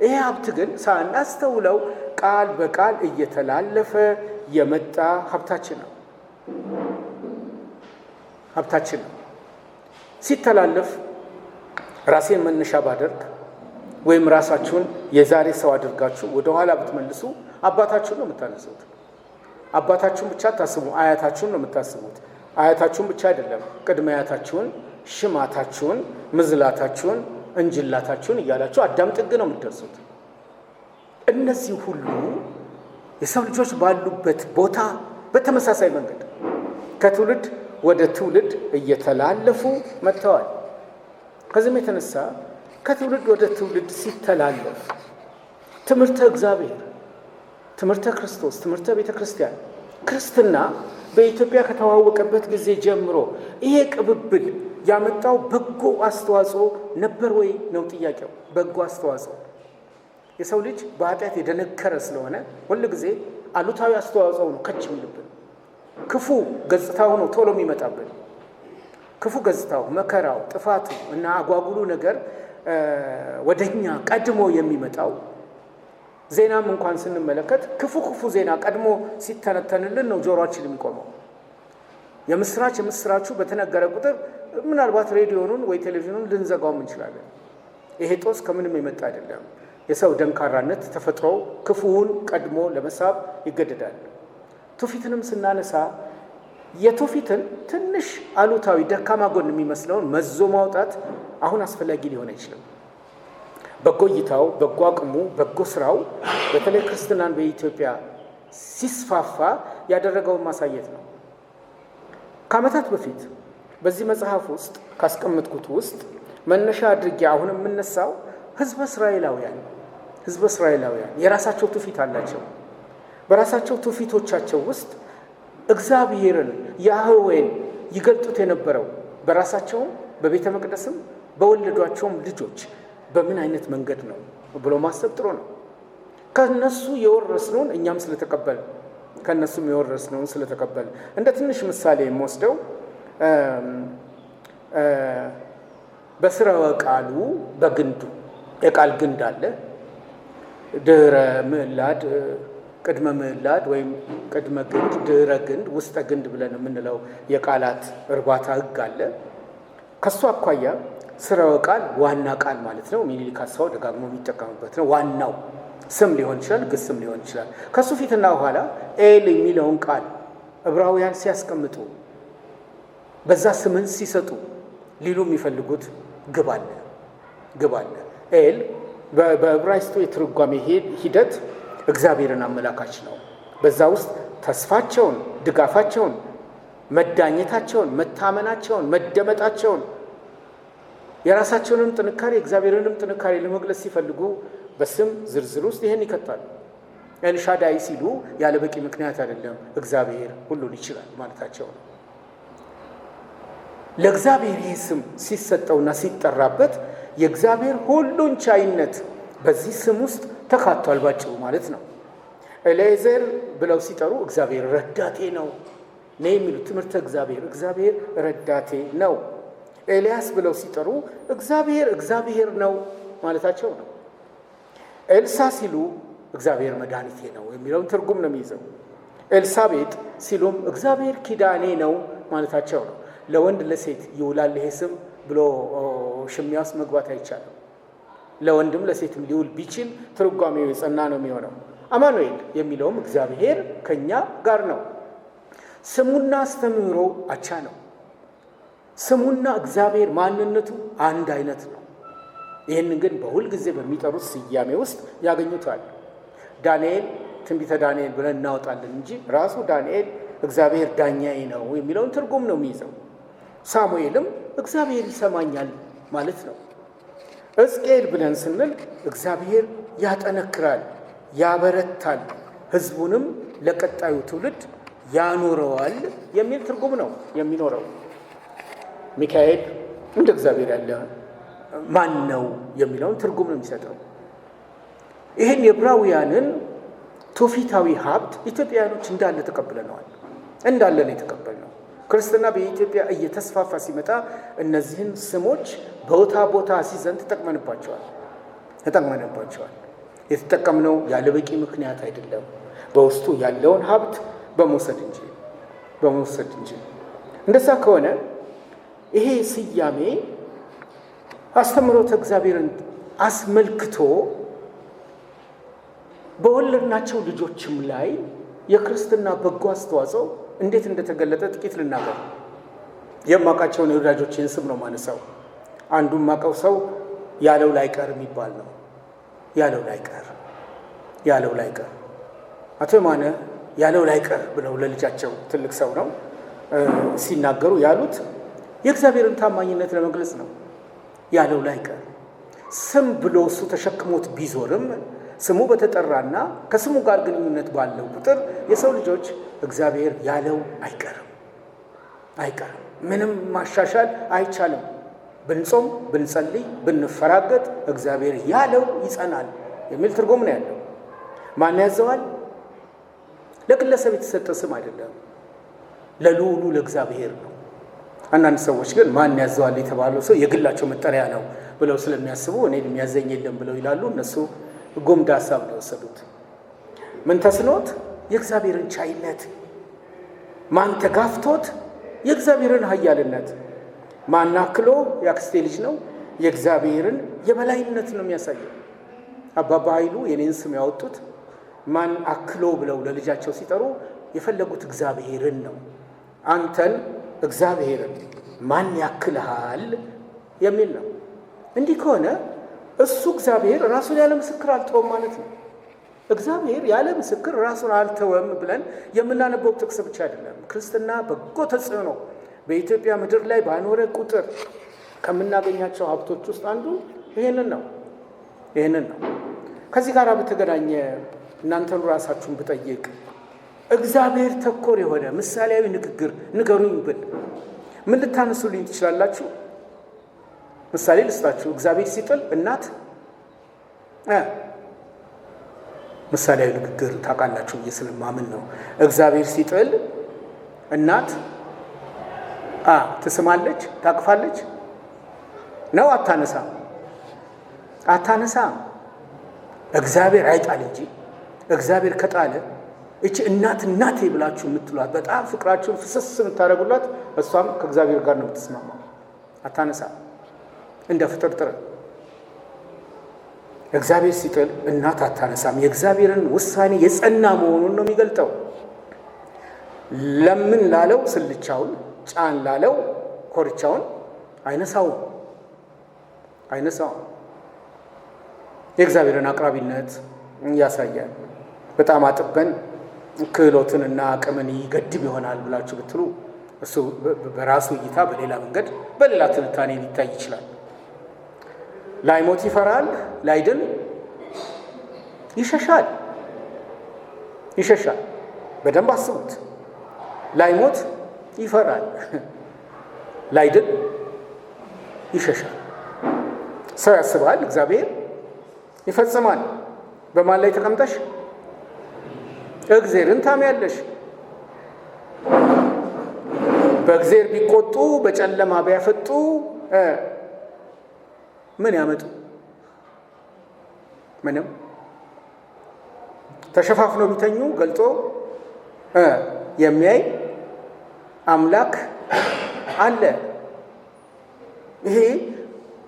ይሄ ሀብት ግን ሳናስተውለው ቃል በቃል እየተላለፈ የመጣ ሀብታችን ነው። ሲተላለፍ ራሴን መነሻ ባደርግ ወይም ራሳችሁን የዛሬ ሰው አድርጋችሁ ወደኋላ ብትመልሱ አባታችሁን ነው የምታነሱት። አባታችሁን ብቻ አታስቡ፣ አያታችሁን ነው የምታስቡት። አያታችሁን ብቻ አይደለም፣ ቅድመ አያታችሁን፣ ሽማታችሁን፣ ምዝላታችሁን፣ እንጅላታችሁን እያላችሁ አዳም ጥግ ነው የምትደርሱት። እነዚህ ሁሉ የሰው ልጆች ባሉበት ቦታ በተመሳሳይ መንገድ ከትውልድ ወደ ትውልድ እየተላለፉ መጥተዋል። ከዚህም የተነሳ ከትውልድ ወደ ትውልድ ሲተላለፍ ትምህርተ እግዚአብሔር፣ ትምህርተ ክርስቶስ፣ ትምህርተ ቤተ ክርስቲያን፣ ክርስትና በኢትዮጵያ ከተዋወቀበት ጊዜ ጀምሮ ይሄ ቅብብል ያመጣው በጎ አስተዋጽኦ ነበር ወይ ነው ጥያቄው። በጎ አስተዋጽኦ የሰው ልጅ በኃጢአት የደነከረ ስለሆነ ሁል ጊዜ አሉታዊ አስተዋጽኦ ነው ከች የሚልብን። ክፉ ገጽታው ነው ቶሎ የሚመጣብን። ክፉ ገጽታው፣ መከራው፣ ጥፋቱ እና አጓጉሉ ነገር ወደኛ ቀድሞ የሚመጣው ዜናም እንኳን ስንመለከት ክፉ ዜና ቀድሞ ሲተነተንልን ነው ጆሮአችን የሚቆመው። የምስራቹ በተነገረ ቁጥር ምናልባት ሬዲዮኑን ወይ ቴሌቪዥኑን ልንዘጋውም እንችላለን። ይሄ ጦስ ከምንም የመጣ አይደለም። የሰው ደንካራነት ተፈጥሮ ክፉውን ቀድሞ ለመሳብ ይገደዳል። ትውፊትንም ስናነሳ የትውፊትን ትንሽ አሉታዊ ደካማ ጎን የሚመስለውን መዞ ማውጣት አሁን አስፈላጊ ሊሆን አይችልም። በጎ እይታው፣ በጎ አቅሙ፣ በጎ ስራው በተለይ ክርስትናን በኢትዮጵያ ሲስፋፋ ያደረገውን ማሳየት ነው። ከዓመታት በፊት በዚህ መጽሐፍ ውስጥ ካስቀመጥኩት ውስጥ መነሻ አድርጌ አሁን የምነሳው ህዝበ እስራኤላውያን የራሳቸው ትውፊት አላቸው። በራሳቸው ትውፊቶቻቸው ውስጥ እግዚአብሔርን ያህዌን ይገልጡት የነበረው በራሳቸውም በቤተ መቅደስም በወለዷቸውም ልጆች በምን አይነት መንገድ ነው ብሎ ማሰብ ጥሩ ነው። ከነሱ የወረስነውን እኛም ስለተቀበል እንደ ትንሽ ምሳሌ የምወስደው በስርወ ቃሉ በግንዱ የቃል ግንድ አለ። ድህረ ምዕላድ፣ ቅድመ ምዕላድ ወይም ቅድመ ግንድ፣ ድህረ ግንድ፣ ውስጠ ግንድ ብለን የምንለው የቃላት እርባታ ህግ አለ። ከሱ አኳያ ስርወ ቃል ዋና ቃል ማለት ነው። ሚኒሊክ ሀሳቡ ደጋግሞ የሚጠቀምበት ነው። ዋናው ስም ሊሆን ይችላል፣ ግስም ሊሆን ይችላል። ከሱ ፊትና በኋላ ኤል የሚለውን ቃል ዕብራውያን ሲያስቀምጡ በዛ ስምን ሲሰጡ ሊሉ የሚፈልጉት ግብ አለ። ኤል በዕብራይስጡ የትርጓሜ ሂደት እግዚአብሔርን አመላካች ነው። በዛ ውስጥ ተስፋቸውን፣ ድጋፋቸውን፣ መዳኘታቸውን፣ መታመናቸውን፣ መደመጣቸውን የራሳቸውንም ጥንካሬ እግዚአብሔርንም ጥንካሬ ለመግለጽ ሲፈልጉ በስም ዝርዝር ውስጥ ይህን ይከታሉ። ኤልሻዳይ ሲሉ ያለ በቂ ምክንያት አይደለም፣ እግዚአብሔር ሁሉን ይችላል ማለታቸው ነው። ለእግዚአብሔር ይህ ስም ሲሰጠውና ሲጠራበት የእግዚአብሔር ሁሉን ቻይነት በዚህ ስም ውስጥ ተካቷል ባጭሩ ማለት ነው። ኤሌዘር ብለው ሲጠሩ እግዚአብሔር ረዳቴ ነው የሚሉት ትምህርተ እግዚአብሔር ረዳቴ ነው። ኤልያስ ብለው ሲጠሩ እግዚአብሔር ነው ማለታቸው ነው። ኤልሳ ሲሉ እግዚአብሔር መድኃኒቴ ነው የሚለውን ትርጉም ነው የሚይዘው። ኤልሳቤጥ ሲሉም እግዚአብሔር ኪዳኔ ነው ማለታቸው ነው። ለወንድ ለሴት ይውላል ይሄ ስም ብሎ ሽሚያ ውስጥ መግባት አይቻልም። ለወንድም ለሴትም ሊውል ቢችል ትርጓሜው የጸና ነው የሚሆነው። አማኑኤል የሚለውም እግዚአብሔር ከኛ ጋር ነው። ስሙና አስተምህሮ አቻ ነው። ስሙና እግዚአብሔር ማንነቱ አንድ አይነት ነው። ይህንን ግን በሁል ጊዜ በሚጠሩት ስያሜ ውስጥ ያገኙታል። ዳንኤል ትንቢተ ዳንኤል ብለን እናወጣለን እንጂ ራሱ ዳንኤል እግዚአብሔር ዳኛዬ ነው የሚለውን ትርጉም ነው የሚይዘው። ሳሙኤልም እግዚአብሔር ይሰማኛል ማለት ነው። ሕዝቅኤል ብለን ስንል እግዚአብሔር ያጠነክራል፣ ያበረታል፣ ሕዝቡንም ለቀጣዩ ትውልድ ያኖረዋል የሚል ትርጉም ነው የሚኖረው። ሚካኤል እንደ እግዚአብሔር ያለ ማን ነው የሚለውን ትርጉም ነው የሚሰጠው። ይህን የዕብራውያንን ትውፊታዊ ሀብት ኢትዮጵያውያኖች እንዳለ ተቀብለነዋል። እንዳለ ነው የተቀበልነው። ክርስትና በኢትዮጵያ እየተስፋፋ ሲመጣ እነዚህን ስሞች ቦታ ሲዘን ተጠቅመንባቸዋል። የተጠቀምነው ያለ በቂ ምክንያት አይደለም፣ በውስጡ ያለውን ሀብት በመውሰድ እንጂ። እንደዛ ከሆነ ይሄ ስያሜ አስተምህሮተ እግዚአብሔርን አስመልክቶ በወለድናቸው ልጆችም ላይ የክርስትና በጎ አስተዋጽኦ እንዴት እንደተገለጠ ጥቂት ልናገር። የማውቃቸውን የወዳጆቼን ስም ነው ማነሳው። አንዱን ማቀው ሰው ያለው ላይቀር የሚባል ነው። ያለው ላይቀር አቶ ማነ ያለው ላይቀር ብለው ለልጃቸው ትልቅ ሰው ነው ሲናገሩ ያሉት የእግዚአብሔርን ታማኝነት ለመግለጽ ነው። ያለው ላይቀር ስም ብሎ እሱ ተሸክሞት ቢዞርም ስሙ በተጠራና ከስሙ ጋር ግንኙነት ባለው ቁጥር የሰው ልጆች እግዚአብሔር ያለው አይቀርም። ምንም ማሻሻል አይቻልም። ብንጾም፣ ብንጸልይ፣ ብንፈራገጥ እግዚአብሔር ያለው ይጸናል የሚል ትርጉም ነው ያለው። ማን ያዘዋል? ለግለሰብ የተሰጠ ስም አይደለም፣ ለልዑሉ ለእግዚአብሔር ነው። አንዳንድ ሰዎች ግን ማን ያዘዋል የተባለው ሰው የግላቸው መጠሪያ ነው ብለው ስለሚያስቡ እኔን የሚያዘኝ የለም ብለው ይላሉ። እነሱ ጎምዳ ሀሳብ ነው የወሰዱት። ምን ተስኖት የእግዚአብሔርን ቻይነት፣ ማን ተጋፍቶት የእግዚአብሔርን ኃያልነት፣ ማን አክሎ የአክስቴ ልጅ ነው የእግዚአብሔርን የበላይነት ነው የሚያሳየው። አባባ ኃይሉ የኔን ስም ያወጡት ማን አክሎ ብለው ለልጃቸው ሲጠሩ የፈለጉት እግዚአብሔርን ነው። አንተን እግዚአብሔርን ማን ያክልሃል የሚል ነው። እንዲህ ከሆነ እሱ እግዚአብሔር ራሱን ያለ ምስክር አልተወም ማለት ነው። እግዚአብሔር ያለ ምስክር ራሱን አልተወም ብለን የምናነበው ጥቅስ ብቻ አይደለም። ክርስትና በጎ ተጽዕኖ በኢትዮጵያ ምድር ላይ ባኖረ ቁጥር ከምናገኛቸው ሀብቶች ውስጥ አንዱ ይሄንን ነው። ከዚህ ጋር በተገናኘ እናንተን ራሳችሁን ብጠይቅ እግዚአብሔር ተኮር የሆነ ምሳሌያዊ ንግግር ንገሩኝ ብል ምን ልታነሱልኝ ትችላላችሁ? ምሳሌ ልስጣችሁ። እግዚአብሔር ሲጥል እናት ምሳሌያዊ ንግግር ታውቃላችሁ ብዬ ስለማምን ነው። እግዚአብሔር ሲጥል እናት ትስማለች፣ ታቅፋለች ነው? አታነሳም። እግዚአብሔር አይጣል እንጂ እግዚአብሔር ከጣለ እቺ እናቴ ብላችሁ የምትሏት በጣም ፍቅራችሁን ፍስስ የምታደርጉላት እሷም ከእግዚአብሔር ጋር ነው የምትስማማው። አታነሳም። እንደ ፍጥርጥር እግዚአብሔር ሲጥል እናት አታነሳም። የእግዚአብሔርን ውሳኔ የጸና መሆኑን ነው የሚገልጠው። ለምን ላለው ስልቻውን ጫን ላለው ኮርቻውን አይነሳውም። የእግዚአብሔርን አቅራቢነት ያሳያል። በጣም አጥበን ክህሎትንና አቅምን ይገድብ ይሆናል ብላችሁ ብትሉ እሱ በራሱ እይታ በሌላ መንገድ በሌላ ትንታኔ ሊታይ ይችላል። ላይሞት ይፈራል፣ ላይድን ይሸሻል። በደንብ አስቡት። ላይሞት ይፈራል፣ ላይድን ይሸሻል። ሰው ያስባል፣ እግዚአብሔር ይፈጽማል። በማን ላይ ተቀምጠሽ እግዚአብሔርን ታምያለሽ? በእግዚአብሔር ቢቆጡ በጨለማ ቢያፈጡ ምን ያመጡ? ምንም። ተሸፋፍነው ቢተኙ ገልጦ የሚያይ አምላክ አለ። ይሄ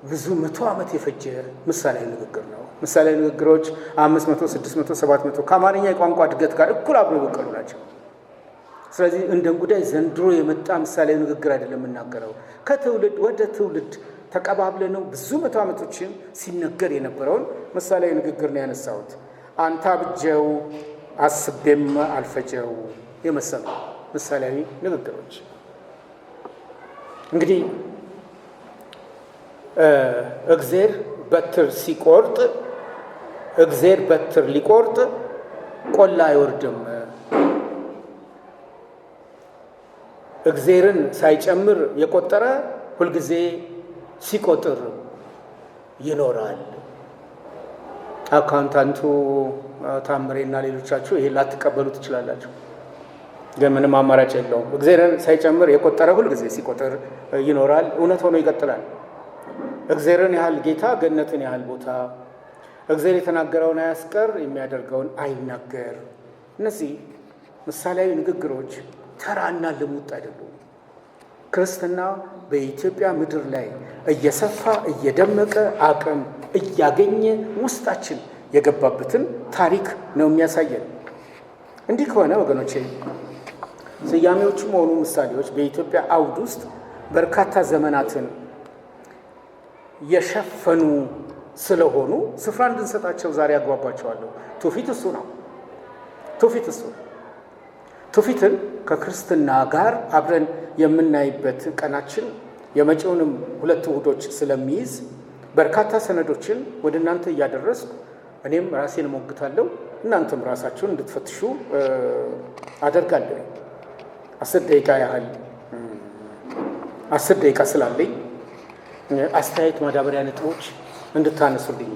ብዙ 100 ዓመት የፈጀ ምሳሌያዊ ንግግር ነው። ምሳሌያዊ ንግግሮች 500፣ 600፣ 700 ከአማርኛ የቋንቋ እድገት ጋር እኩል አብረው የበቀሉ ናቸው። ስለዚህ እንደ እንጉዳይ ዘንድሮ የመጣ ምሳሌያዊ ንግግር አይደለም የምናገረው። ከትውልድ ወደ ትውልድ ተቀባብለ ነው ብዙ 100 ዓመቶችን ሲነገር የነበረውን ምሳሌያዊ ንግግር ነው ያነሳሁት። አንተ አብጀው አስቤም አልፈጀው የመሰሉ ምሳሌያዊ ንግግሮች። እንግዲህ እግዚአብሔር በትር ሲቆርጥ እግዚአብሔር በትር ሊቆርጥ ቆላ አይወርድም። እግዚአብሔርን ሳይጨምር የቆጠረ ሁልጊዜ ሲቆጥር ይኖራል። አካውንታንቱ ታምሬና ሌሎቻችሁ ይሄ ላትቀበሉ ትችላላችሁ፣ ግን ምንም አማራጭ የለውም። እግዚአብሔርን ሳይጨምር የቆጠረ ሁልጊዜ ሲቆጥር ይኖራል። እውነት ሆኖ ይቀጥላል። እግዚአብሔርን ያህል ጌታ ገነትን ያህል ቦታ፣ እግዚአብሔር የተናገረውን አያስቀር፣ የሚያደርገውን አይናገር። እነዚህ ምሳሌያዊ ንግግሮች ተራና ልሙጥ አይደሉም። ክርስትና በኢትዮጵያ ምድር ላይ እየሰፋ እየደመቀ አቅም እያገኘ ውስጣችን የገባበትን ታሪክ ነው የሚያሳየን። እንዲህ ከሆነ ወገኖቼ ስያሜዎቹም ሆኑ ምሳሌዎች በኢትዮጵያ አውድ ውስጥ በርካታ ዘመናትን የሸፈኑ ስለሆኑ ስፍራ እንድንሰጣቸው ዛሬ ያግባባቸዋለሁ። ትውፊት እሱ ነው። ትውፊትን ከክርስትና ጋር አብረን የምናይበት ቀናችን የመጪውንም 2 እሁዶች ስለሚይዝ በርካታ ሰነዶችን ወደ እናንተ እያደረስኩ እኔም ራሴን ሞግታለሁ፣ እናንተም ራሳችሁን እንድትፈትሹ አደርጋለሁ። 10 ደቂቃ ስላለኝ አስተያየት ማዳበሪያ ነጥቦች እንድታነሱልኝ